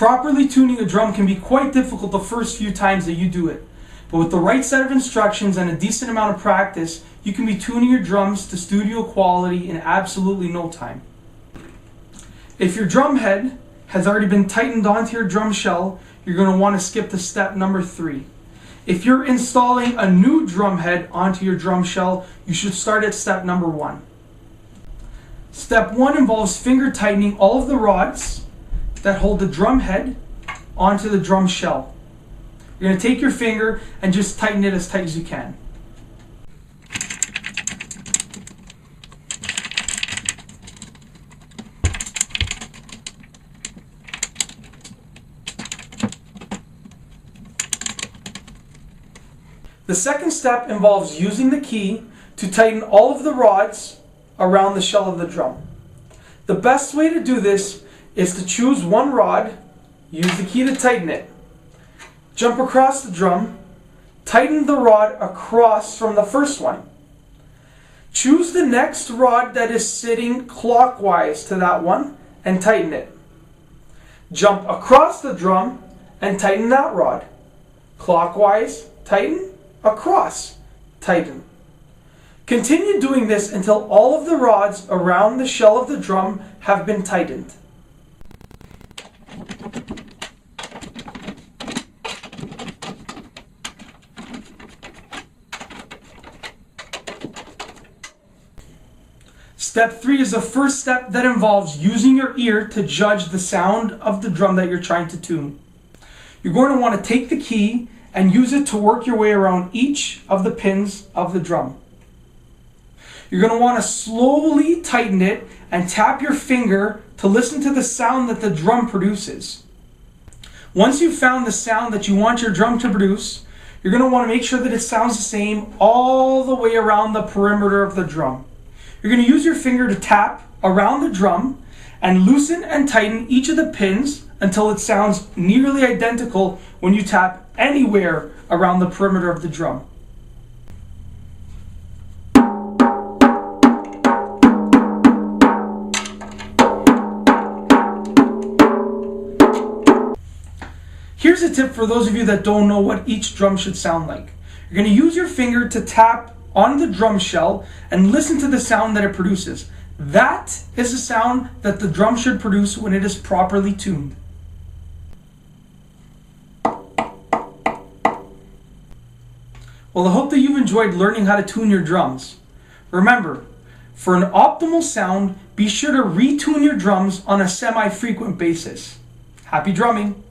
Properly tuning a drum can be quite difficult the first few times that you do it, but with the right set of instructions and a decent amount of practice, you can be tuning your drums to studio quality in absolutely no time. If your drum head has already been tightened onto your drum shell, you're going to want to skip to step number 3. If you're installing a new drum head onto your drum shell, you should start at step number 1. Step 1 involves finger tightening all of the rods that hold the drum head onto the drum shell. You're going to take your finger and just tighten it as tight as you can. The second step involves using the key to tighten all of the rods around the shell of the drum. The best way to do this is to choose one rod, use the key to tighten it, jump across the drum, tighten the rod across from the first one. Choose the next rod that is sitting clockwise to that one and tighten it. Jump across the drum and tighten that rod. Clockwise, tighten, across, tighten. Continue doing this until all of the rods around the shell of the drum have been tightened. Step 3 is the first step that involves using your ear to judge the sound of the drum that you're trying to tune. You're going to want to take the key and use it to work your way around each of the pins of the drum. You're going to want to slowly tighten it and tap your finger to listen to the sound that the drum produces. Once you've found the sound that you want your drum to produce, you're going to want to make sure that it sounds the same all the way around the perimeter of the drum. You're going to use your finger to tap around the drum and loosen and tighten each of the pins until it sounds nearly identical when you tap anywhere around the perimeter of the drum. Here's a tip for those of you that don't know what each drum should sound like. You're going to use your finger to tap on the drum shell and listen to the sound that it produces. That is the sound that the drum should produce when it is properly tuned. Well, I hope that you've enjoyed learning how to tune your drums. Remember, for an optimal sound, be sure to retune your drums on a semi-frequent basis. Happy drumming!